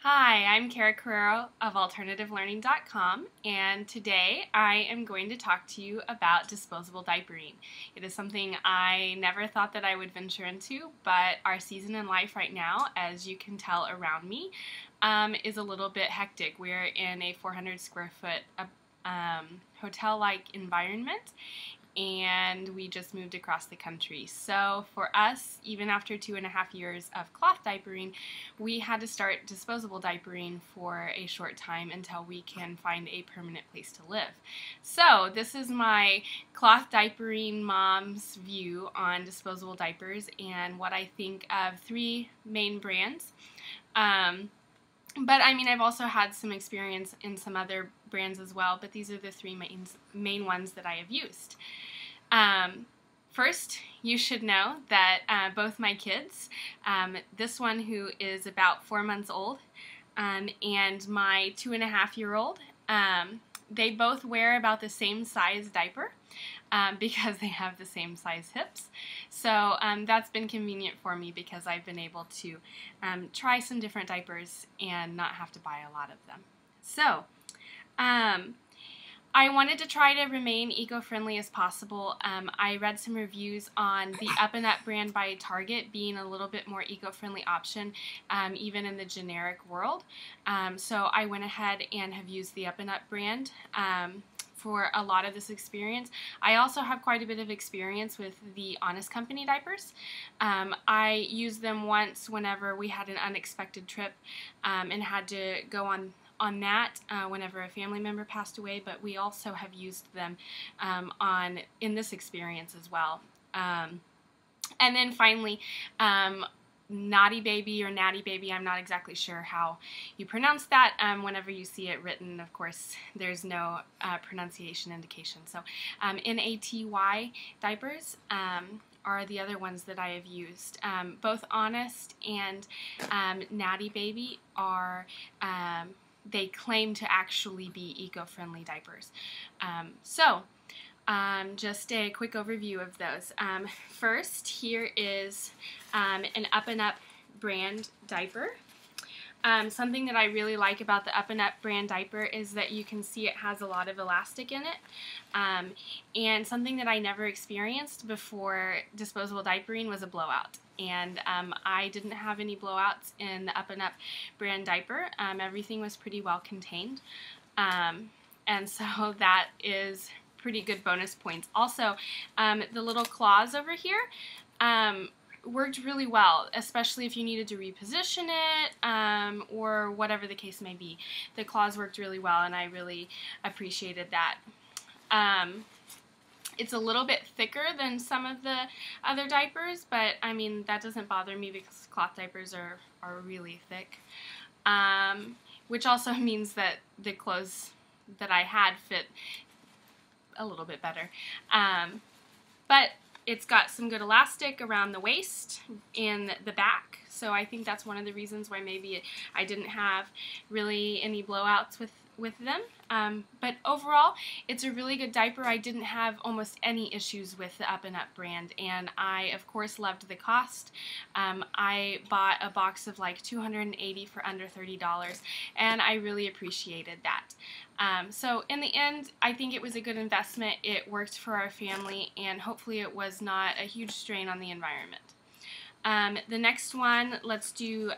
Hi, I'm Kara Carrero of AlternativeLearning.com, and today I am going to talk to you about disposable diapering. It is something I never thought that I would venture into, but our season in life right now, as you can tell around me, is a little bit hectic. We're in a 400 square foot hotel-like environment, and we just moved across the country. So for us, even after 2.5 years of cloth diapering, we had to start disposable diapering for a short time until we can find a permanent place to live. So this is my Cloth Diapering Mom's view on disposable diapers and what I think of three main brands. But I mean, I've also had some experience in some other brands as well, but these are the three main ones that I have used. First, you should know that both my kids, this one who is about 4 months old, and my 2.5-year-old, they both wear about the same size diaper. Because they have the same size hips. So that's been convenient for me because I've been able to try some different diapers and not have to buy a lot of them. So I wanted to try to remain eco-friendly as possible. I read some reviews on the Up and Up brand by Target being a little bit more eco-friendly option even in the generic world. So I went ahead and have used the Up and Up brand for a lot of this experience. I also have quite a bit of experience with the Honest Company diapers. I used them once whenever we had an unexpected trip and had to go on that whenever a family member passed away, but we also have used them in this experience as well. And then finally, Natty Baby or Natty Baby, I'm not exactly sure how you pronounce that. Whenever you see it written, of course, there's no pronunciation indication. So Naty diapers are the other ones that I have used. Both Honest and Natty Baby are, they claim to actually be eco-friendly diapers. Just a quick overview of those. First, here is an Up and Up brand diaper. Something that I really like about the Up and Up brand diaper is that you can see it has a lot of elastic in it. And something that I never experienced before disposable diapering was a blowout. And I didn't have any blowouts in the Up and Up brand diaper. Everything was pretty well contained. And so that is pretty good bonus points. Also, the little claws over here worked really well, especially if you needed to reposition it or whatever the case may be. The claws worked really well, and I really appreciated that. It's a little bit thicker than some of the other diapers, but I mean, that doesn't bother me because cloth diapers are really thick, which also means that the clothes that I had fit a little bit better. But it's got some good elastic around the waist and the back, so I think that's one of the reasons why maybe I didn't have really any blowouts with them. But overall, it's a really good diaper. I didn't have almost any issues with the Up and Up brand, and I, of course, loved the cost. I bought a box of like 280 for under $30, and I really appreciated that. So in the end, I think it was a good investment. It worked for our family, and hopefully it was not a huge strain on the environment. The next one, let's do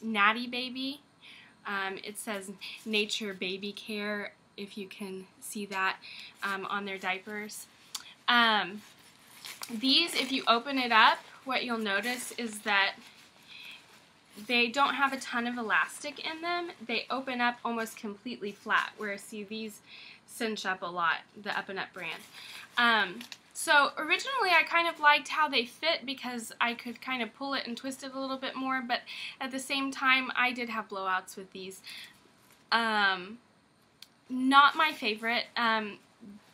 Natty Baby. It says Nature Babycare, if you can see that on their diapers. These, if you open it up, what you'll notice is that they don't have a ton of elastic in them. They open up almost completely flat, whereas see, these cinch up a lot, the Up and Up brand. So originally I kind of liked how they fit because I could kind of pull it and twist it a little bit more, but at the same time I did have blowouts with these. Not my favorite.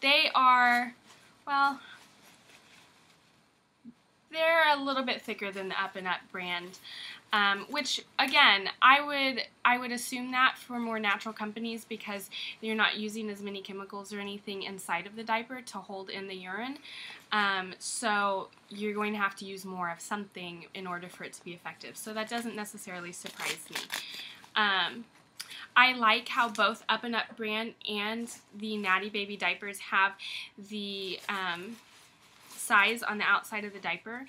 They are, well, they're a little bit thicker than the Up and Up brand. Which again, I would assume that for more natural companies because you're not using as many chemicals or anything inside of the diaper to hold in the urine. So you're going to have to use more of something in order for it to be effective. So that doesn't necessarily surprise me. I like how both Up and Up brand and the Natty Baby diapers have the size on the outside of the diaper,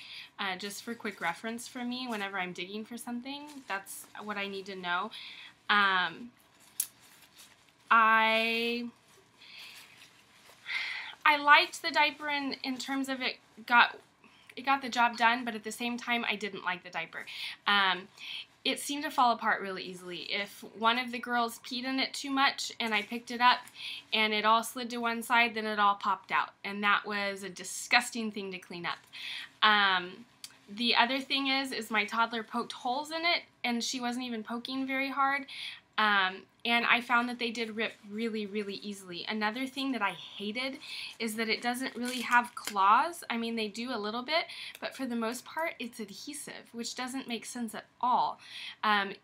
just for quick reference for me whenever I'm digging for something. That's what I need to know. I liked the diaper in terms of it got the job done, but at the same time I didn't like the diaper. It seemed to fall apart really easily. If one of the girls peed in it too much and I picked it up and it all slid to one side, then it all popped out. And that was a disgusting thing to clean up. The other thing is my toddler poked holes in it and she wasn't even poking very hard. And I found that they did rip really, really easily. Another thing that I hated is that it doesn't really have claws. I mean, they do a little bit, but for the most part, it's adhesive, which doesn't make sense at all.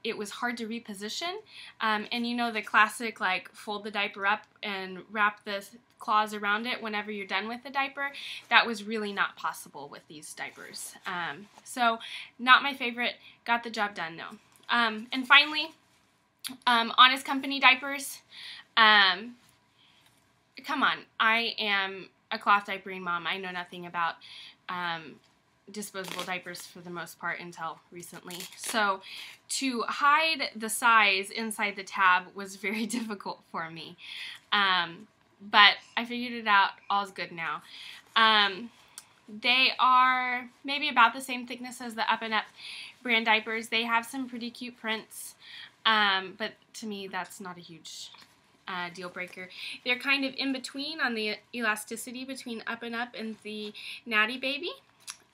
It was hard to reposition, and you know the classic, like, fold the diaper up and wrap the claws around it whenever you're done with the diaper. That was really not possible with these diapers. So, not my favorite. Got the job done, though. And finally, Honest Company diapers. Come on, I am a cloth diapering mom. I know nothing about disposable diapers for the most part until recently. So to hide the size inside the tab was very difficult for me. But I figured it out. All's good now. They are maybe about the same thickness as the Up and Up brand diapers. They have some pretty cute prints. But to me, that's not a huge deal breaker. They're kind of in between on the elasticity between Up and Up and the Natty Baby.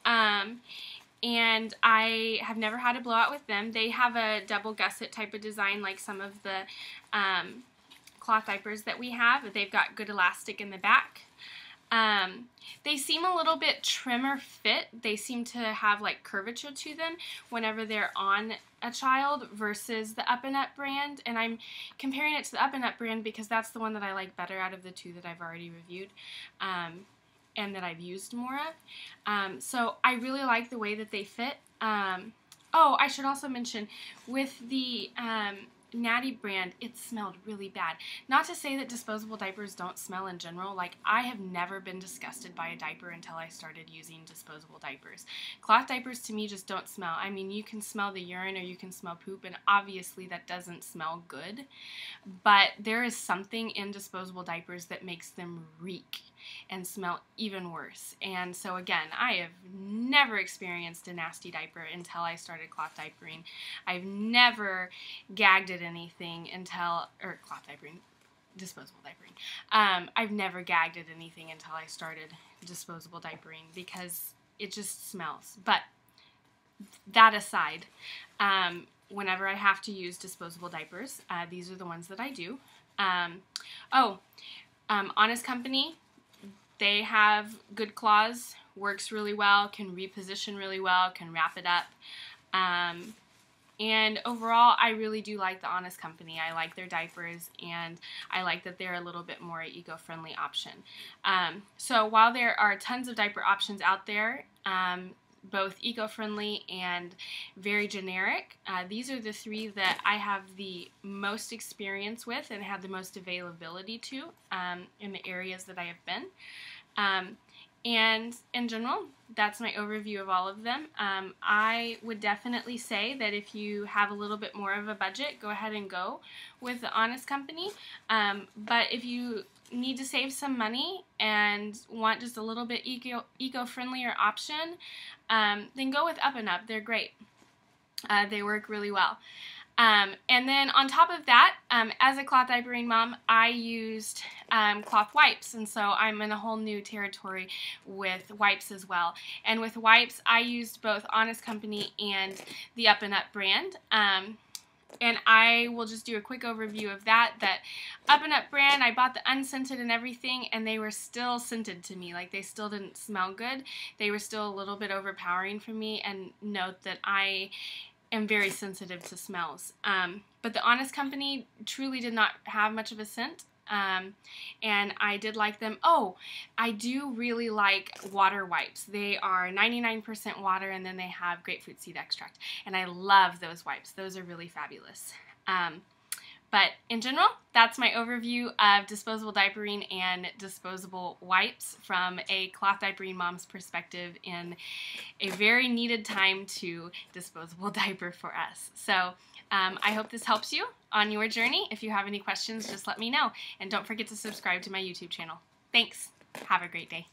And I have never had a blowout with them. They have a double gusset type of design like some of the cloth diapers that we have. They've got good elastic in the back. They seem a little bit trimmer fit. They seem to have like curvature to them whenever they're on a child versus the Up and Up brand. And I'm comparing it to the Up and Up brand because that's the one that I like better out of the two that I've already reviewed and that I've used more of. So I really like the way that they fit. Oh, I should also mention with the Natty brand, it smelled really bad. Not to say that disposable diapers don't smell in general. Like, I have never been disgusted by a diaper until I started using disposable diapers. Cloth diapers to me just don't smell. I mean, you can smell the urine or you can smell poop, and obviously that doesn't smell good. But there is something in disposable diapers that makes them reek and smell even worse. And so again, I have never experienced a nasty diaper until I started cloth diapering. I've never gagged at anything until, or cloth diapering, disposable diapering. I've never gagged at anything until I started disposable diapering because it just smells. But that aside, whenever I have to use disposable diapers, these are the ones that I do. Honest Company, they have good claws, works really well, can reposition really well, can wrap it up. And overall, I really do like the Honest Company. I like their diapers, and I like that they're a little bit more eco-friendly option. So while there are tons of diaper options out there, both eco-friendly and very generic, these are the three that I have the most experience with and had the most availability to in the areas that I have been. And in general, that's my overview of all of them. I would definitely say that if you have a little bit more of a budget, go ahead and go with the Honest Company. But if you need to save some money and want just a little bit eco-friendlier option, then go with Up and Up. They're great. They work really well. And then on top of that, as a cloth diapering mom, I used cloth wipes, and so I'm in a whole new territory with wipes as well. And with wipes, I used both Honest Company and the Up and Up brand. And I will just do a quick overview of that. That Up and Up brand, I bought the unscented and everything, and they were still scented to me. Like, they still didn't smell good. They were still a little bit overpowering for me, and note that I am very sensitive to smells. But the Honest Company truly did not have much of a scent. and I did like them. Oh, I do really like water wipes. They are 99% water, and then they have grapefruit seed extract, and I love those wipes. Those are really fabulous. But in general, that's my overview of disposable diapering and disposable wipes from a Cloth Diapering Mom's perspective in a very needed time to disposable diaper for us. So I hope this helps you on your journey. If you have any questions, just let me know. And don't forget to subscribe to my YouTube channel. Thanks. Have a great day.